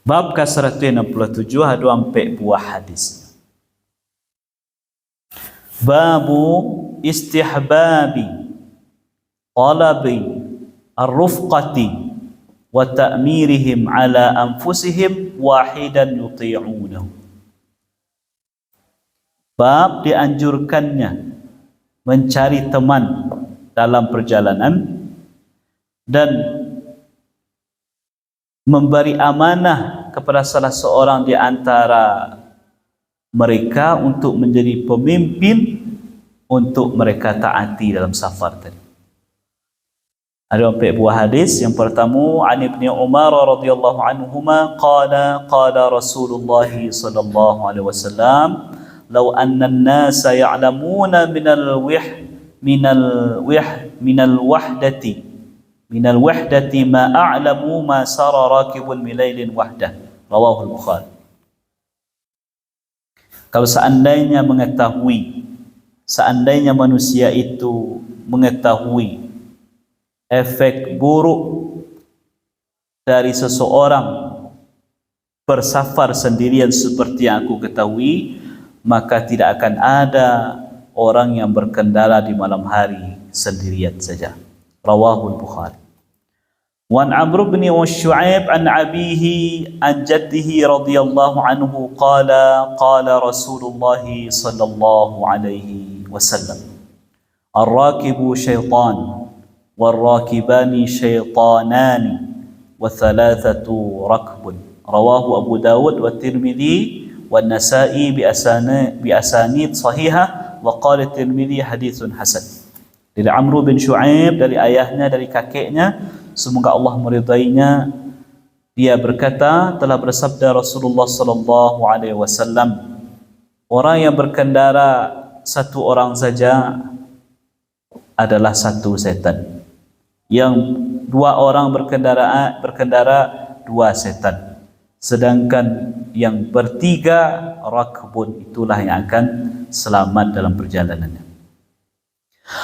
Bab ke-167 ada 4 buah hadis. Babu istihbabi talabi ar-rufqati wa ta'mirihim ala anfusihim wahidan yuti'unahu. Bab dianjurkannya mencari teman dalam perjalanan dan memberi amanah kepada salah seorang di antara mereka untuk menjadi pemimpin untuk mereka taati dalam safar tadi. Ada 4 buah hadis. Yang pertama, an Ibnu Umar radhiyallahu anhuma qala Rasulullah sallallahu alaihi wasallam, law anna an-nasa ya'lamuna minal wahdati ma a'lamu ma sara rakibun milailin wahdah. Rawahu al-Bukhari. Kalau seandainya manusia itu mengetahui efek buruk dari seseorang bersafar sendirian seperti yang aku ketahui, maka tidak akan ada orang yang berkendara di malam hari sendirian saja. Rawahu al-Bukhari. Wan Amr bin Shu'aib an abihi an jaddihi radhiyallahu anhu qala Rasulullah sallallahu alaihi wasallam, ar-rakibu syaitan wal-rakibani syaitanani wa thalathatu rakbun. Rawahu Abu Dawud wa Tirmidzi wa Nasa'i bi asanid sahihah wa qala Tirmidzi hadithun hasan. Dari Amr bin Shu'aib, dari ayahnya, dari kakeknya, semoga Allah meridainya, dia berkata, telah bersabda Rasulullah sallallahu alaihi wasallam, orang yang berkendara satu orang saja adalah satu setan. Yang 2 orang berkendara 2 setan. Sedangkan yang bertiga rakbun, itulah yang akan selamat dalam perjalanannya.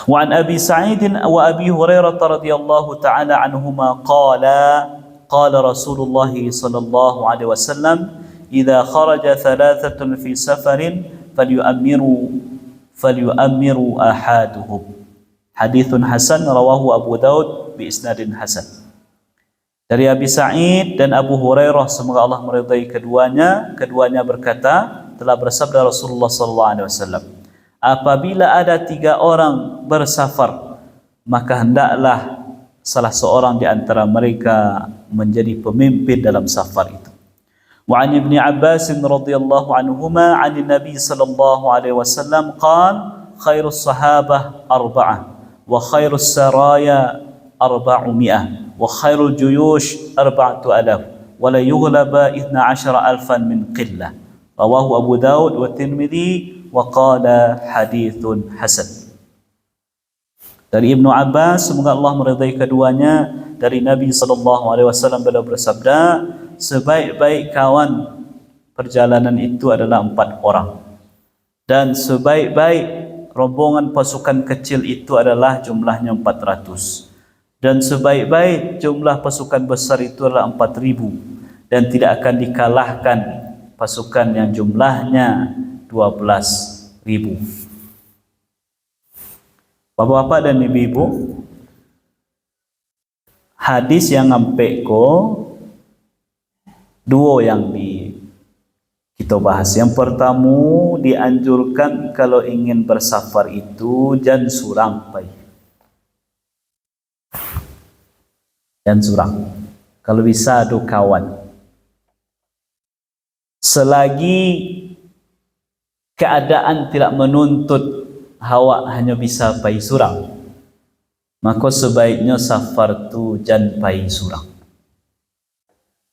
Wa an Abi Sa'id wa Abi Hurairah radhiyallahu ta'ala anhuma qala Rasulullah sallallahu alaihi wasallam, idza kharaja thalathatun fi safarin falyu'ammiru ahaduhum. Hadithun hasan, rawahu Abu Daud bi isnadin hasan. Dari Abi Sa'id dan Abu Hurairah, semoga Allah meridai keduanya berkata, telah bersabda Rasulullah sallallahu alaihi wasallam, apabila ada 3 orang bersafar, maka hendaklah salah seorang di antara mereka menjadi pemimpin dalam safar itu. Wa an Ibnu Abbas radhiyallahu anhuma 'an Nabi sallallahu alaihi wasallam qala khairus sahabah 4 wa khairus saraya 400 wa khairul juyush 4000 wa la yughlaba 12,000 min qillah. Rawahu Abu Daud wa Tirmidzi wa qala hadithun hasan. Dari Ibnu Abbas, semoga Allah meridai keduanya, dari Nabi sallallahu alaihi wasallam beliau bersabda, sebaik-baik kawan perjalanan itu adalah 4 orang, dan sebaik-baik rombongan pasukan kecil itu adalah jumlahnya 400, dan sebaik-baik jumlah pasukan besar itu adalah 4000, dan tidak akan dikalahkan pasukan yang jumlahnya 12.000. Bapak-bapak dan ibu-ibu, hadis yang ngampe ko 2 yang kita bahas. Yang pertama, dianjurkan kalau ingin bersafar itu jangan surang pai. Jangan surang. Kalau bisa ada kawan. Selagi keadaan tidak menuntut hawa hanya bisa pai surang, maka sebaiknya safar tu jangan pai surang.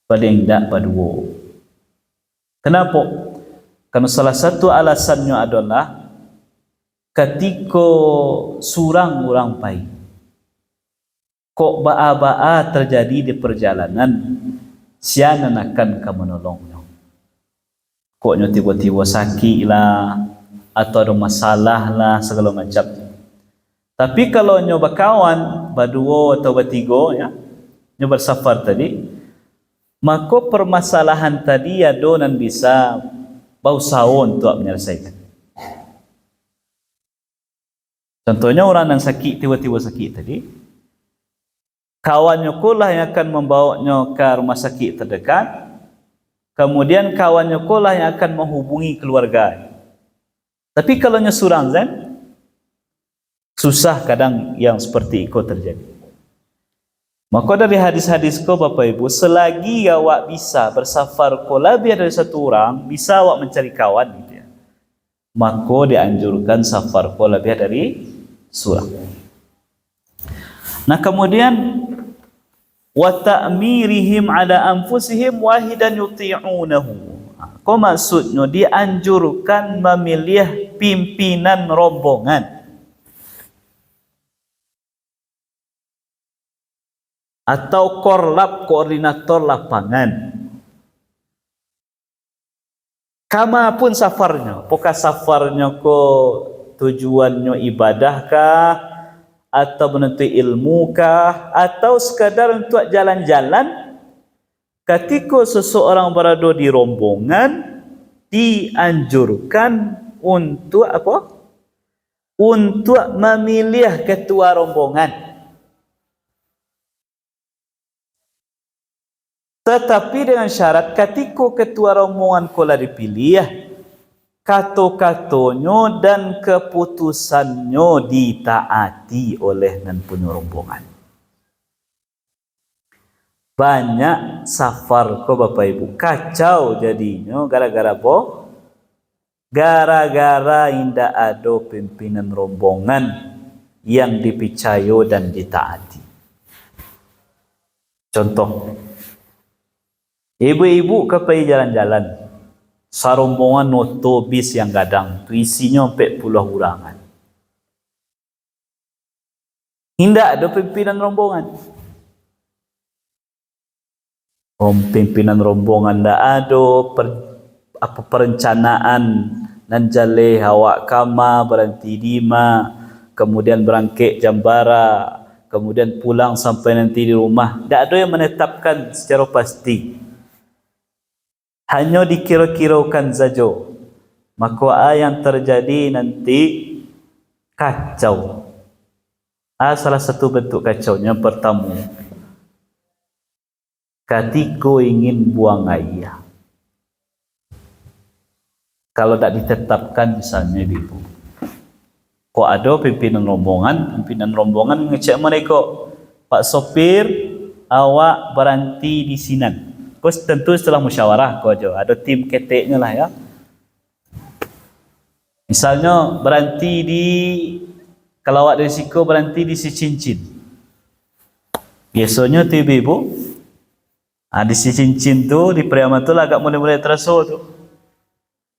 Paling tak paduo. Kenapa? Karena salah satu alasannya adalah ketika surang orang pai, kok baa-baa terjadi di perjalanan, siapa akan kamu menolongnya? Koknya tiba-tiba sakit lah, atau ada masalah lah, segala macam. Tapi kalau nyoba kawan, berdua atau bertiga, ya, nyoba bersafar tadi, maka permasalahan tadi ya donan bisa bau sawon untuk menyelesaikan. Contohnya orang yang sakit, tiba-tiba sakit tadi, kawannya lah yang akan membawanya ke rumah sakit terdekat, kemudian kawannya lah yang akan menghubungi keluarga. Tapi kalau nyesurang susah kadang yang seperti itu terjadi. Maka dari hadis-hadis ko Bapak Ibu, selagi awak bisa bersafar ko lebih dari satu orang, bisa awak mencari kawan gitu ya, maka dianjurkan safar ko lebih dari seorang. Nah kemudian wa ta'mirihim ala anfusihim wahidan yuti'unahu. Ko maksudnya dianjurkan memilih pimpinan rombongan atau korlap, koordinator lapangan. Kama pun safarnya, apakah safarnya ko tujuannya ibadahkah, atau menuntut ilmukah, atau sekadar untuk jalan-jalan. Ketika seseorang berada di rombongan, dianjurkan untuk apa? Untuk memilih ketua rombongan. Tetapi dengan syarat ketika ketua rombongan kola dipilih, kato-katonyo dan keputusannya ditaati oleh nan punya rombongan. Banyak safar ko Bapak Ibu kacau jadinya gara-gara apa? Gara-gara indah ada pimpinan rombongan yang dipercaya dan ditaati. Contoh, ibu-ibu kepai jalan-jalan, sarombongan noto bis yang gadang, tu isinya 40 urangan. Indah ada pimpinan rombongan. Pimpinan rombongan ndak ada perencanaan nan jale awak kama berhenti dima, kemudian berangkit jambara, kemudian pulang sampai nanti di rumah. Ndak ada yang menetapkan secara pasti. Hanya dikira-kirakan saja. Maka yang terjadi nanti kacau. Salah satu bentuk kacaunya pertama, ketika ingin buang air, kalau tak ditetapkan misalnya ibu, kok ada pimpinan rombongan ngecek mereka, Pak sopir, awak berhenti di Sinan. Kau tentu setelah musyawarah kau aja, ada tim keteknya lah ya. Misalnya berhenti di, kalau awak dari Siko berhenti di Sicincin, biasanya tu ibu, di Sicincin tu di Priaman tu lah agak mulai-mulai terasa tu.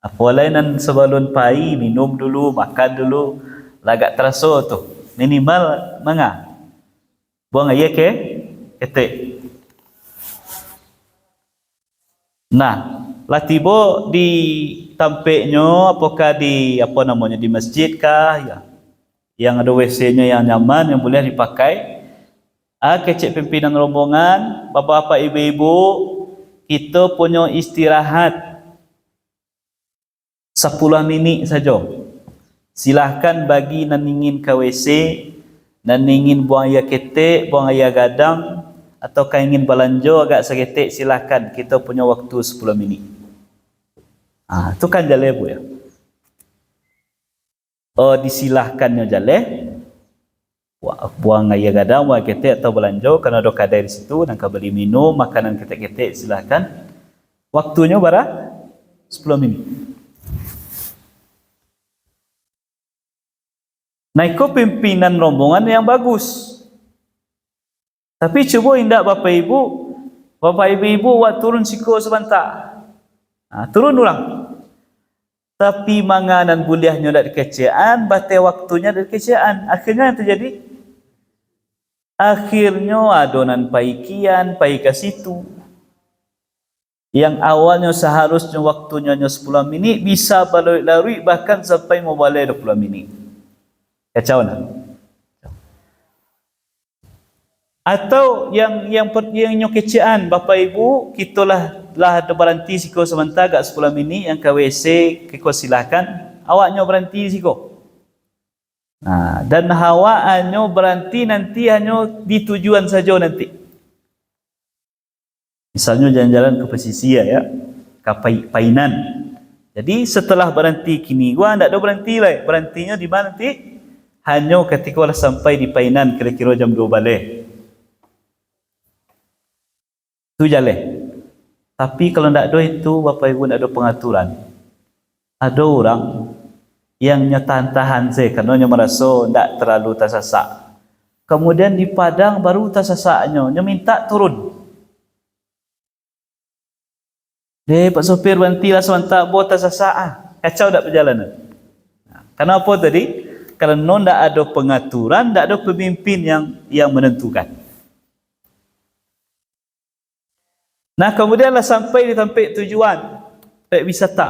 Apa lain nan sebelum pai minum dulu, makan dulu, lah agak terasa tu. Minimal manga buang air ke ketek. Nah, lah tiba di tampeknya, apakah di apa namanya di masjid kah ya, yang ada WC-nya yang nyaman yang boleh dipakai. Kecek pimpinan rombongan, bapak-bapak, ibu-ibu, kita punya istirahat 10 minit saja. Silahkan bagi nan ingin ke WC, nan ingin buang air ketek, buang air gadang, atau kan ingin belanja agak seketik, silahkan, kita punya waktu 10 minit. Itu kan jale bu ya. Disilahkannya jale, buang air gadang, buang ketek atau belanja, karena ada kadar di situ, nak beli minum, makanan ketek-ketek, silahkan. Waktunya berapa? 10 minit. Nah, itu pimpinan rombongan yang bagus. Tapi cuba indak bapak ibu buat turun siko sebentar. Turun orang. Tapi manganan buliahnya dak dikecean, batai waktunya dak dikecean. Akhirnya yang terjadi? Akhirnya adonan paikian, pai ke situ. Yang awalnya seharusnya waktunya 10 minit, bisa berlarut bahkan sampai mau balik 20 minit. Kacau nak? Atau yang nyokecian bapa ibu kita lah ada berhenti siko sebentar gak 10 minit yang ke WC kiko silakan awaknya berhenti siko. Nah, dan hawa anyo berhenti nanti hanya di tujuan saja nanti. Misalnya jalan-jalan ke pesisir ya, ke Painan. Jadi setelah berhenti kini gua ndak ada berhenti lah. Berhentinya di mana nanti? Hanya ketika lah sampai di Painan kira-kira jam 2 balik. Itu jalan. Tapi kalau ndak ada itu Bapak Ibu ndak ada pengaturan. Ada orang yang tahan-tahan saya karena merasa ndak terlalu tersasak. Kemudian di Padang baru tersasaknya, minta turun. Pak sopir berhentilah sebentar, buat tersasak. Kacau dak perjalanan. Kenapa tadi? Karena ndak ada pengaturan, ndak ada pemimpin yang menentukan. Nah, kemudianlah sampai di tempat tujuan, tempat wisata.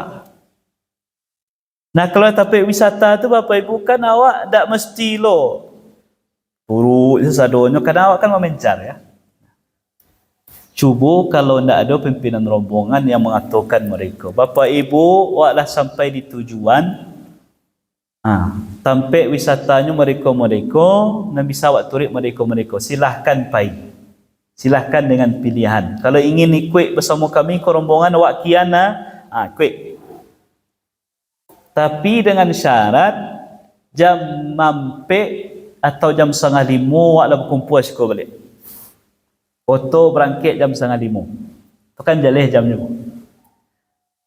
Nah, kalau tempat wisata tu Bapak Ibu kan awak tak mesti lo turut sesadonyo, kan awak kan memencar ya. Cuba kalau tak ada pimpinan rombongan yang mengaturkan mereka. Bapak Ibu, awaklah sampai di tujuan. Tempat wisatanya mereka dan bisa awak turik mereka. Silahkan pai. Silahkan dengan pilihan. Kalau ingin ikut bersama kami ke rombongan awak kiana, ikut. Tapi dengan syarat jam mampe atau jam 4:30 awaklah berkumpul sekolah balik. Auto berangkat jam 4:30. Itu kan jalih jamnya.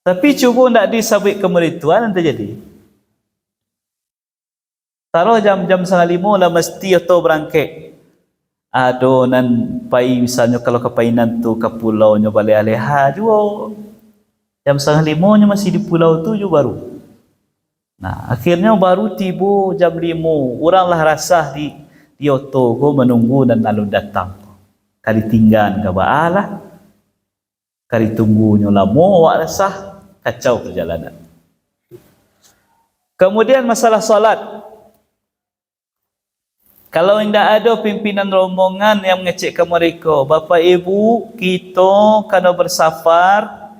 Tapi cuba nak disabit kemerituan nanti jadi. Taruh jam 4:30 lah mesti auto berangkat. Adonan pai misalnya kalau ke Painan tu ke pulau nya Balealeha juga. Jam 4:30 nya masih di pulau tu juga baru. Nah, akhirnya baru tiba jam 5. Oranglah rasah di auto ko menunggu dan lalu datang. Kali tinggal ke baalah. Kali tunggunya lama awak rasah, kacau perjalanan. Kemudian masalah solat. Kalau tidak ada pimpinan rombongan yang mengecek ke mereka, Bapak Ibu, kita kena bersafar,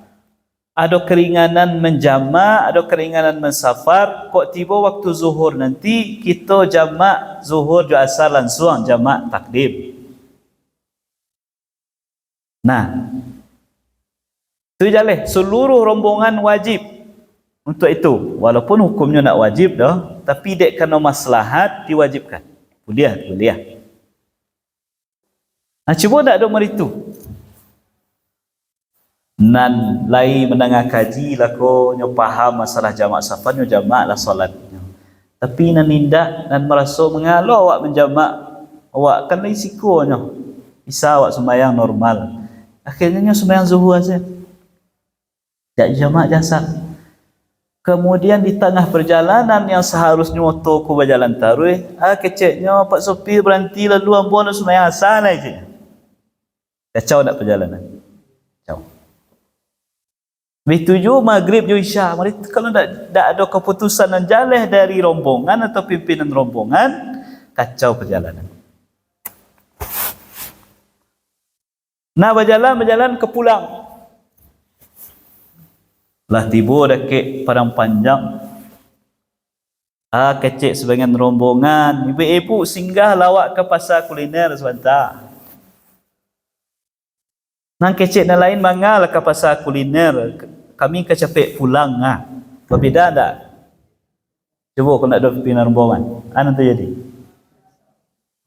ada keringanan menjamak, ada keringanan mensafar, kok tiba waktu zuhur nanti, kita jamak zuhur ju asar langsung, jamak takdim. Nah, itu jalan, seluruh rombongan wajib untuk itu. Walaupun hukumnya nak wajib dah, tapi dek kena maslahat diwajibkan. Boleh. Nah, cuba tak ada meritu. Nan lai mendengar kaji lah ko nyo faham masalah jamak safar nyo jamak lah solatnya. Tapi nan nindak nan merasa mengalau awak menjamak, awak kan risiko nyo. Bisa awak sembahyang normal. Akhirnya nyo sembahyang zuhur saja. Tak jamak jasad. Kemudian di tengah perjalanan yang seharusnya motor ku berjalan taruh, keceknya Pak sopir berhenti lalu ambon sembahyang asar aja. Kacau tak perjalanan. Kacau. Begitu maghrib juga isya. Kalau tak ada keputusan dan jalan dari rombongan atau pimpinan rombongan, kacau perjalanan. Nah, berjalan ke pulang. Lah tiba dekat Padang Panjang. Kecek sebagian rombongan. Ibu-ibu singgah lawak ke pasar kuliner sebentar. Nang kecek dan lain mangal ke pasar kuliner. Kami kecepek pulang. Berbeda tak? Coba kalau nak ada pimpinan rombongan. Nanti jadi.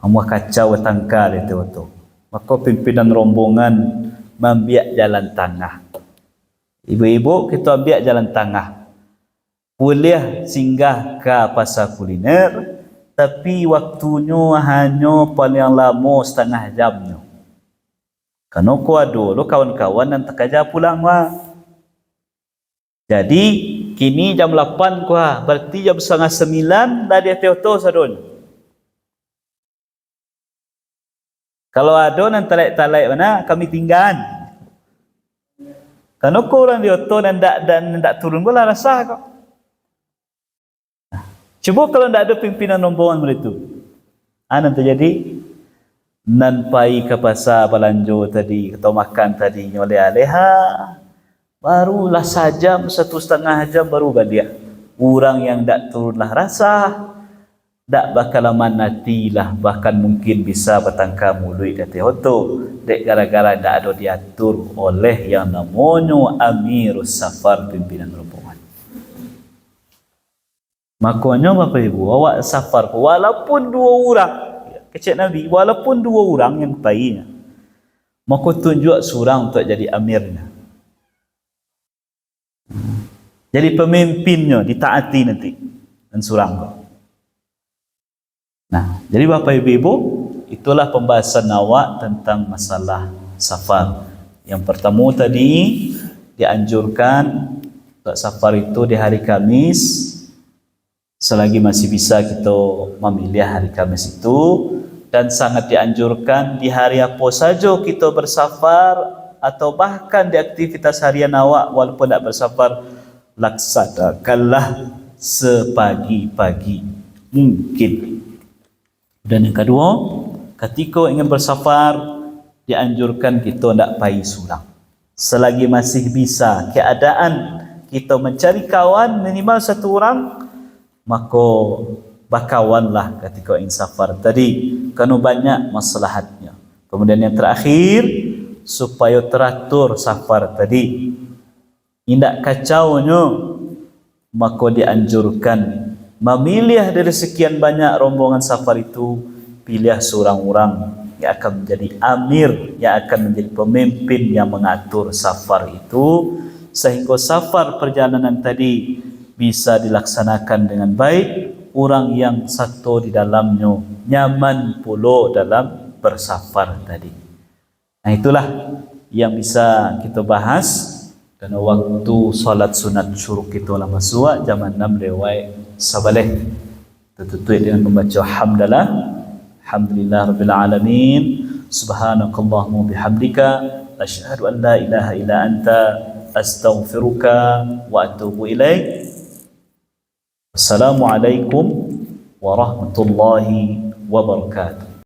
Amuah kacau tangkar itu. Maka pimpinan rombongan membiak jalan tengah. Ibu-ibu kita ambil jalan tengah. Boleh singgah ke pasar kuliner, tapi waktunya hanya paling lama setengah jamnya. Karena ku ada lo kawan-kawan yang terkaja pulang wah. Jadi kini jam 8 ku berarti jam 8:30 dah dia teoto sadon. Kalau ada nan talek-talek mana kami tinggal. Karena kau orang di auto dan tak turun pula rasa kau. Cuba kalau tak ada pimpinan rombongan begitu, nanti jadi nan pai ke pasar belanja tadi atau makan tadi oleh-oleha, barulah sajam 1,5 jam baru balik. Orang yang dak turunlah rasa, dak bakal manatilah, bahkan mungkin bisa bertangkar mulut kata hoto dek gara-gara dak ada diatur oleh yang namanya amirus safar, pimpinan rombongan. Makanya Bapak Ibu, awak safar walaupun 2 orang, kecek Nabi, walaupun 2 orang yang painya, maka tunjuk seorang untuk jadi amirnya, jadi pemimpinnya, ditaati nanti dan seorang. Nah, jadi Bapak Ibu, itulah pembahasan awak tentang masalah safar. Yang pertama tadi dianjurkan untuk safar itu di hari Kamis, selagi masih bisa kita memilih hari Kamis itu, dan sangat dianjurkan di hari apa saja kita bersafar, atau bahkan di aktivitas harian awak walaupun tak bersafar, laksanakanlah sepagi-pagi mungkin. Dan yang kedua, ketika ingin bersafar, dianjurkan kita tidak pai seorang. Selagi masih bisa keadaan kita mencari kawan minimal 1 orang, maka berkawanlah ketika ingin safar tadi, kerana banyak maslahatnya. Kemudian yang terakhir, supaya teratur safar tadi, tidak kacaunya, maka dianjurkan memilih dari sekian banyak rombongan safar itu, pilih seorang orang yang akan menjadi amir, yang akan menjadi pemimpin yang mengatur safar itu, sehingga safar perjalanan tadi bisa dilaksanakan dengan baik, orang yang satu di dalamnya nyaman pula dalam bersafar tadi. Nah, itulah yang bisa kita bahas. Karena waktu solat sunat syuruk kita lama suat jam 6 lewat sabaleh. Tertutup dengan membaca hamdalah, alhamdulillah rabbil alamin, subhanakallahumma bihamdika, asyhadu an la ilaha illa anta, astaghfiruka wa atubu ilaik. Assalamualaikum warahmatullahi wabarakatuh.